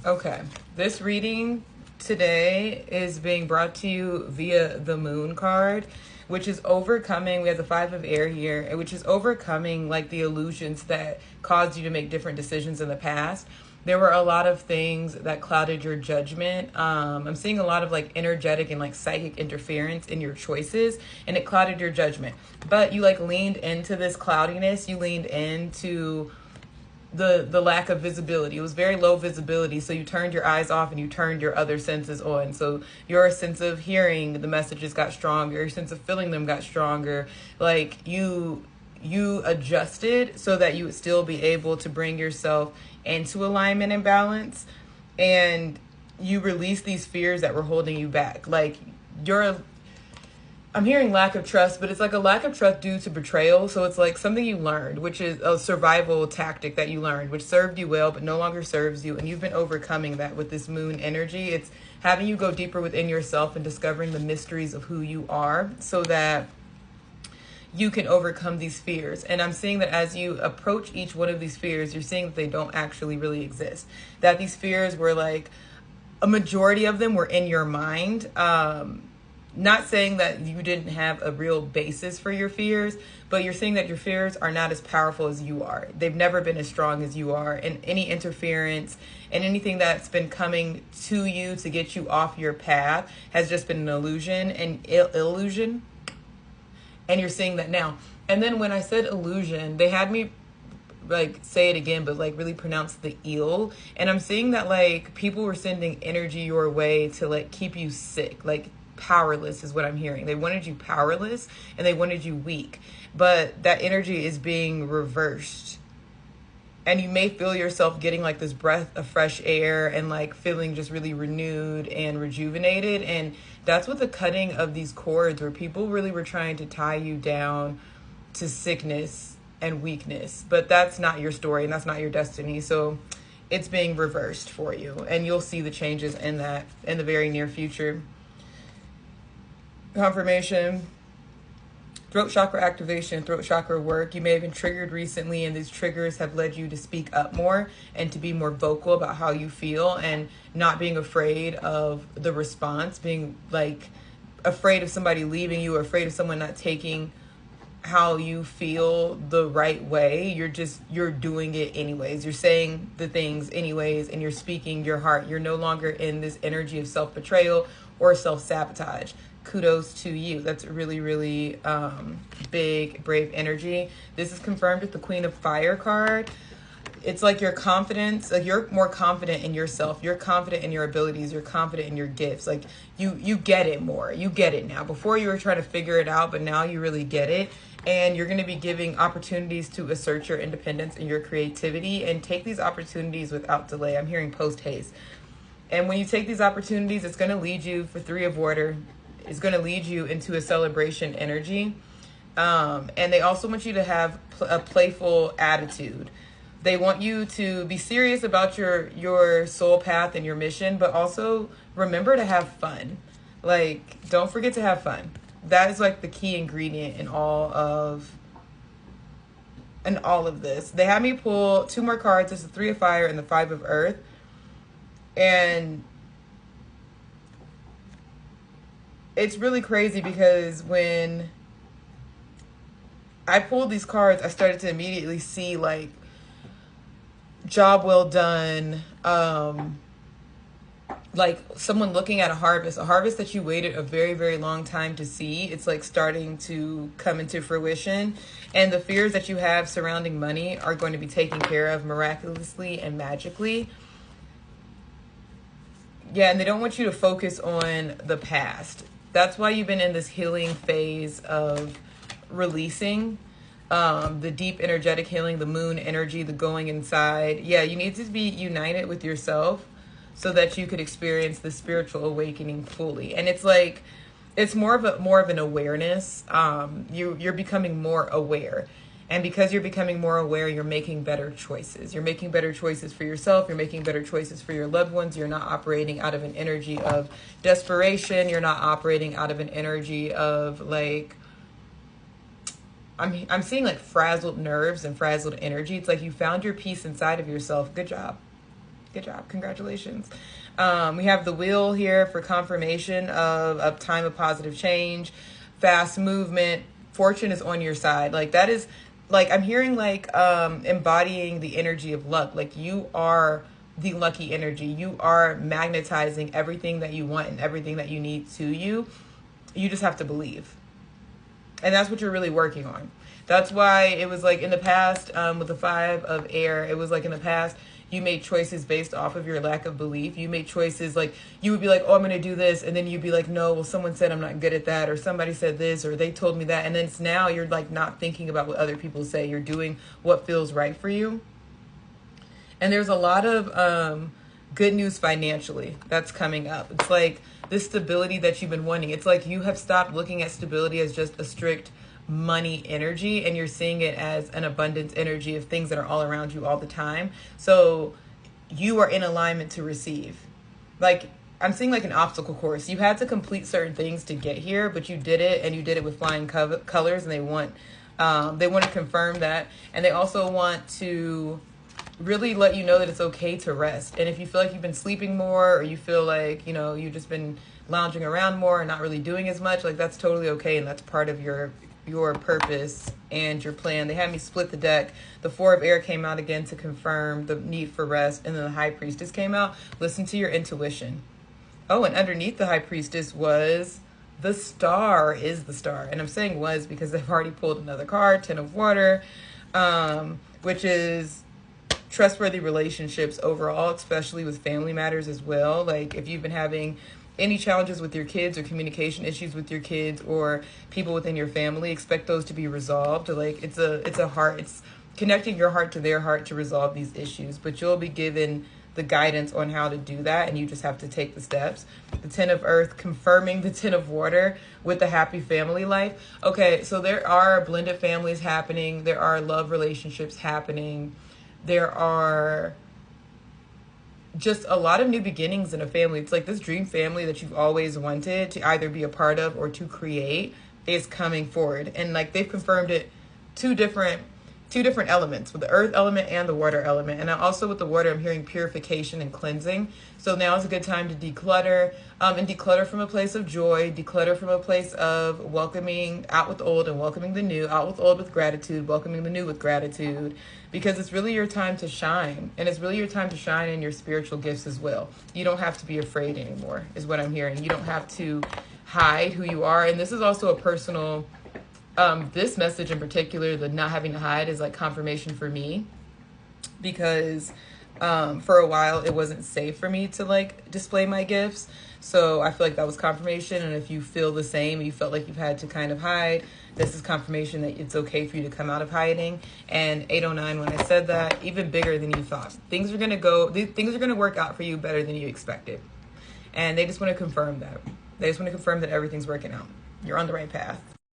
Okay. This reading today is being brought to you via the Moon card, which is overcoming. We have the Five of Air here, which is overcoming like the illusions that caused you to make different decisions in the past. There were a lot of things that clouded your judgment. I'm seeing a lot of like energetic and like psychic interference in your choices, and it clouded your judgment. But you like leaned into this cloudiness. You leaned into the lack of visibility. It was very low visibility, so you turned your eyes off and you turned your other senses on. So your sense of hearing the messages got stronger, your sense of feeling them got stronger. Like you adjusted so that you would still be able to bring yourself into alignment and balance, and you release these fears that were holding you back. Like you're I'm hearing lack of trust, but it's like a lack of trust due to betrayal. So it's like something you learned, which is a survival tactic that you learned, which served you well, but no longer serves you. And you've been overcoming that with this moon energy. It's having you go deeper within yourself and discovering the mysteries of who you are so that you can overcome these fears. And I'm seeing that as you approach each one of these fears, you're seeing that they don't actually really exist. That these fears were like, a majority of them were in your mind. Not saying that you didn't have a real basis for your fears, but you're saying that your fears are not as powerful as you are. They've never been as strong as you are. And any interference and anything that's been coming to you to get you off your path has just been an illusion and illusion. And you're seeing that now. And then when I said illusion, they had me like say it again, but like really pronounce the eel. And I'm seeing that like people were sending energy your way to like keep you sick, like powerless is what I'm hearing. They wanted you powerless and they wanted you weak, but that energy is being reversed. And you may feel yourself getting like this breath of fresh air and like feeling just really renewed and rejuvenated. And that's what the cutting of these cords, where people really were trying to tie you down to sickness and weakness, but that's not your story and that's not your destiny. So it's being reversed for you, and you'll see the changes in that in the very near future. Confirmation, throat chakra activation, throat chakra work. You may have been triggered recently, and these triggers have led you to speak up more and to be more vocal about how you feel and not being afraid of the response, being like afraid of somebody leaving you or afraid of someone not taking how you feel the right way. You're doing it anyways. You're saying the things anyways, and you're speaking your heart. You're no longer in this energy of self-betrayal or self-sabotage. Kudos to you. That's really, really big, brave energy. This is confirmed with the Queen of Fire card. It's like your confidence, like you're more confident in yourself. You're confident in your abilities. You're confident in your gifts. Like you get it more. You get it now. Before you were trying to figure it out, but now you really get it. And you're going to be giving opportunities to assert your independence and your creativity, and take these opportunities without delay. I'm hearing post haste. And when you take these opportunities, it's going to lead you, for Three of Water, it's going to lead you into a celebration energy. And they also want you to have a playful attitude. They want you to be serious about your soul path and your mission, but also remember to have fun. Like, don't forget to have fun. That is like the key ingredient in all of this. They had me pull two more cards. It's the Three of Fire and the Five of Earth. And it's really crazy because when I pulled these cards, I started to immediately see like job well done, like someone looking at a harvest that you waited a very, very long time to see. It's like starting to come into fruition, and the fears that you have surrounding money are going to be taken care of miraculously and magically. Yeah, and they don't want you to focus on the past. That's why you've been in this healing phase of releasing, the deep energetic healing, the moon energy, the going inside. Yeah, you need to be united with yourself so that you could experience the spiritual awakening fully. And it's like, it's more of an awareness. You're becoming more aware. And because you're becoming more aware, you're making better choices. You're making better choices for yourself. You're making better choices for your loved ones. You're not operating out of an energy of desperation. You're not operating out of an energy of like, I'm seeing like frazzled nerves and frazzled energy. It's like you found your peace inside of yourself. Good job. Good job. Congratulations. We have the wheel here for confirmation of a time of positive change, fast movement. Fortune is on your side. Like that is like I'm hearing like embodying the energy of luck. Like you are the lucky energy. You are magnetizing everything that you want and everything that you need to you. You just have to believe. And that's what you're really working on. That's why it was like in the past with the 5 of air, it was like in the past, you made choices based off of your lack of belief. You made choices like you would be like, oh, I'm going to do this. And then you'd be like, no, well, someone said I'm not good at that. Or somebody said this or they told me that. And then it's now you're like not thinking about what other people say. You're doing what feels right for you. And there's a lot of good news financially that's coming up. It's like this stability that you've been wanting. It's like you have stopped looking at stability as just a strict money energy and you're seeing it as an abundance energy of things that are all around you all the time. So you are in alignment to receive. Like I'm seeing like an obstacle course. You had to complete certain things to get here, but you did it and you did it with flying colors, and they want to confirm that. And they also want to really let you know that it's okay to rest. And if you feel like you've been sleeping more or you feel like, you know, you've just been lounging around more and not really doing as much, like that's totally okay. And that's part of your purpose and your plan. They had me split the deck. The 4 of air came out again to confirm the need for rest. And then the high priestess came out. Listen to your intuition. Oh, and underneath the high priestess was the star, is the star. And I'm saying was because they've already pulled another card, 10 of water, which is trustworthy relationships overall, especially with family matters as well. Like if you've been having any challenges with your kids or communication issues with your kids or people within your family, expect those to be resolved. Like it's connecting your heart to their heart to resolve these issues, but you'll be given the guidance on how to do that, and you just have to take the steps. The 10 of earth confirming the 10 of water with the happy family life. Okay, so there are blended families happening. There are love relationships happening. There are just a lot of new beginnings in a family. It's like this dream family that you've always wanted to either be a part of or to create is coming forward. And like they've confirmed it two different elements, with the earth element and the water element. And also with the water, I'm hearing purification and cleansing. So now is a good time to declutter, and declutter from a place of joy, declutter from a place of welcoming out with old and welcoming the new, out with old with gratitude, welcoming the new with gratitude, because it's really your time to shine. And it's really your time to shine in your spiritual gifts as well. You don't have to be afraid anymore, is what I'm hearing. You don't have to hide who you are. And this is also a personal, this message in particular, the not having to hide, is like confirmation for me, because for a while it wasn't safe for me to like display my gifts. So I feel like that was confirmation. And if you feel the same, you felt like you've had to kind of hide, this is confirmation that it's okay for you to come out of hiding. And 809, when I said that, even bigger than you thought. Things are going to work out for you better than you expected. And they just want to confirm that. They just want to confirm that everything's working out. You're on the right path.